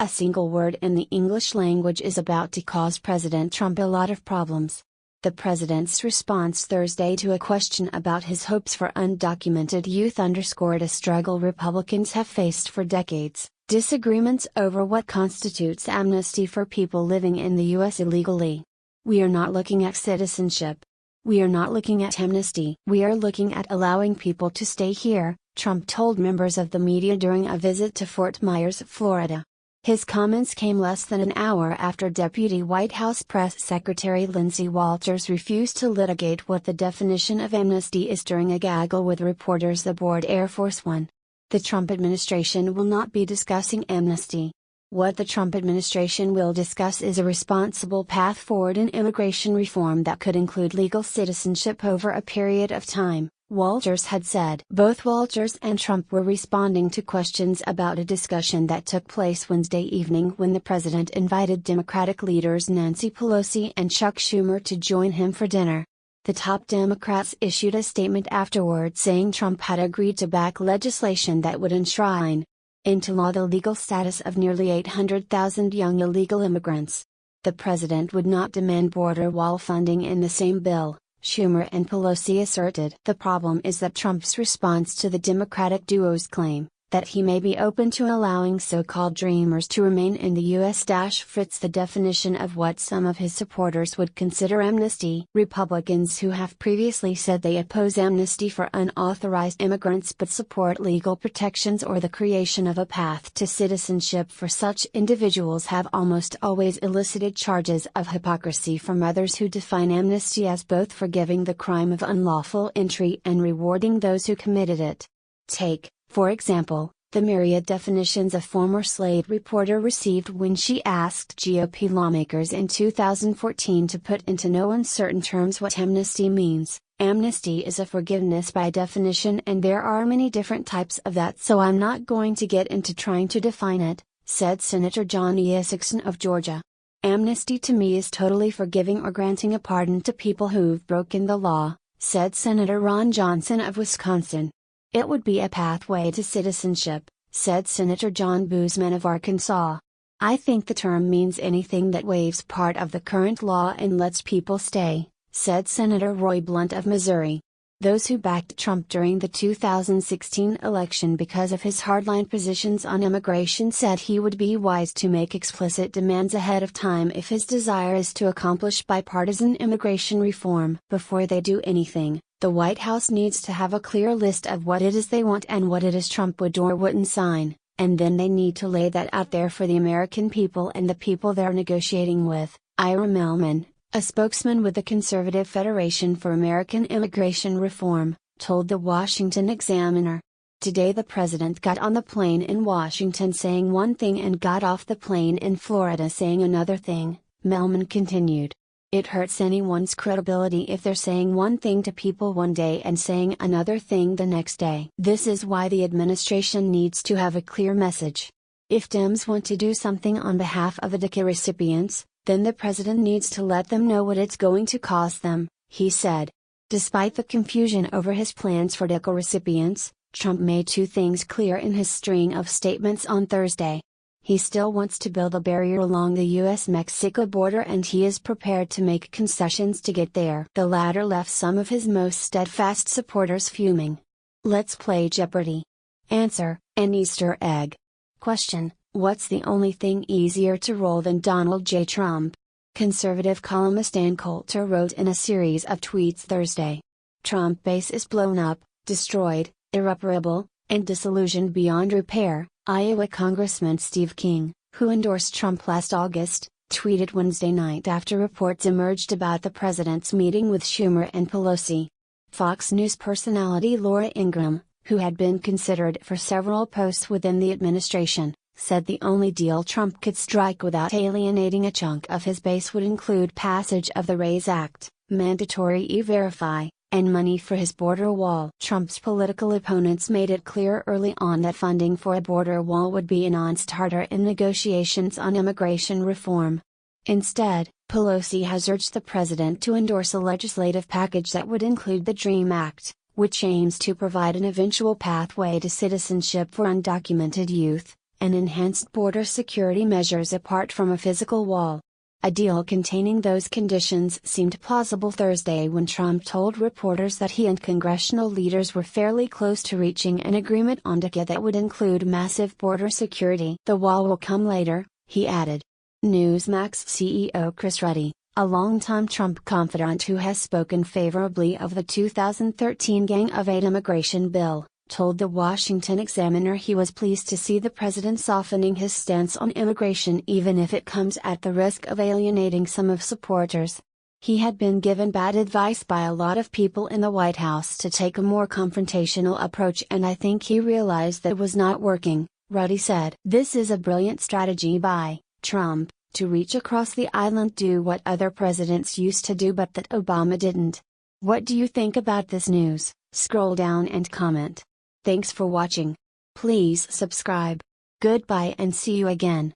A single word in the English language is about to cause President Trump a lot of problems. The president's response Thursday to a question about his hopes for undocumented youth underscored a struggle Republicans have faced for decades: disagreements over what constitutes amnesty for people living in the U.S. illegally. "We are not looking at citizenship. We are not looking at amnesty. We are looking at allowing people to stay here," Trump told members of the media during a visit to Fort Myers, Florida. His comments came less than an hour after Deputy White House Press Secretary Lindsey Walters refused to litigate what the definition of amnesty is during a gaggle with reporters aboard Air Force One. The Trump administration will not be discussing amnesty. What the Trump administration will discuss is a responsible path forward in immigration reform that could include legal citizenship over a period of time, Walters had said. Both Walters and Trump were responding to questions about a discussion that took place Wednesday evening when the president invited Democratic leaders Nancy Pelosi and Chuck Schumer to join him for dinner. The top Democrats issued a statement afterward saying Trump had agreed to back legislation that would enshrine into law the legal status of nearly 800,000 young illegal immigrants. The president would not demand border wall funding in the same bill, Schumer and Pelosi asserted. The problem is that Trump's response to the Democratic duo's claim that he may be open to allowing so-called dreamers to remain in the U.S. fits the definition of what some of his supporters would consider amnesty. Republicans who have previously said they oppose amnesty for unauthorized immigrants but support legal protections or the creation of a path to citizenship for such individuals have almost always elicited charges of hypocrisy from others who define amnesty as both forgiving the crime of unlawful entry and rewarding those who committed it. Take, for example, the myriad definitions a former Slate reporter received when she asked GOP lawmakers in 2014 to put into no uncertain terms what amnesty means. Amnesty is a forgiveness by definition, and there are many different types of that, so I'm not going to get into trying to define it, said Senator John Isakson of Georgia. Amnesty to me is totally forgiving or granting a pardon to people who've broken the law, said Senator Ron Johnson of Wisconsin. It would be a pathway to citizenship, said Senator John Boozman of Arkansas. I think the term means anything that waives part of the current law and lets people stay, said Senator Roy Blunt of Missouri. Those who backed Trump during the 2016 election because of his hardline positions on immigration said he would be wise to make explicit demands ahead of time if his desire is to accomplish bipartisan immigration reform. Before they do anything, the White House needs to have a clear list of what it is they want and what it is Trump would or wouldn't sign, and then they need to lay that out there for the American people and the people they're negotiating with. Ira Melman, a spokesman with the Conservative Federation for American Immigration Reform, told the Washington Examiner. Today the president got on the plane in Washington saying one thing and got off the plane in Florida saying another thing, Melman continued. It hurts anyone's credibility if they're saying one thing to people one day and saying another thing the next day. This is why the administration needs to have a clear message. If Dems want to do something on behalf of the DACA recipients, then the president needs to let them know what it's going to cost them, he said. Despite the confusion over his plans for DACA recipients, Trump made two things clear in his string of statements on Thursday. He still wants to build a barrier along the U.S.-Mexico border and he is prepared to make concessions to get there. The latter left some of his most steadfast supporters fuming. Let's play Jeopardy! Answer: an Easter egg. Question: what's the only thing easier to roll than Donald J. Trump? Conservative columnist Ann Coulter wrote in a series of tweets Thursday. Trump base is blown up, destroyed, irreparable, and disillusioned beyond repair, Iowa Congressman Steve King, who endorsed Trump last August, tweeted Wednesday night after reports emerged about the president's meeting with Schumer and Pelosi. Fox News personality Laura Ingraham, who had been considered for several posts within the administration, said the only deal Trump could strike without alienating a chunk of his base would include passage of the RAISE Act, mandatory E-Verify, and money for his border wall. Trump's political opponents made it clear early on that funding for a border wall would be a non-starter in negotiations on immigration reform. Instead, Pelosi has urged the president to endorse a legislative package that would include the DREAM Act, which aims to provide an eventual pathway to citizenship for undocumented youth, and enhanced border security measures apart from a physical wall. A deal containing those conditions seemed plausible Thursday when Trump told reporters that he and congressional leaders were fairly close to reaching an agreement on a deal that would include massive border security. "The wall will come later," he added. Newsmax CEO Chris Ruddy, a longtime Trump confidant who has spoken favorably of the 2013 Gang of Eight immigration bill, told the Washington Examiner he was pleased to see the president softening his stance on immigration even if it comes at the risk of alienating some of supporters. He had been given bad advice by a lot of people in the White House to take a more confrontational approach, and I think he realized that it was not working, Ruddy said. "This is a brilliant strategy by Trump, to reach across the aisle, do what other presidents used to do but that Obama didn't." What do you think about this news? Scroll down and comment. Thanks for watching. Please subscribe. Goodbye and see you again.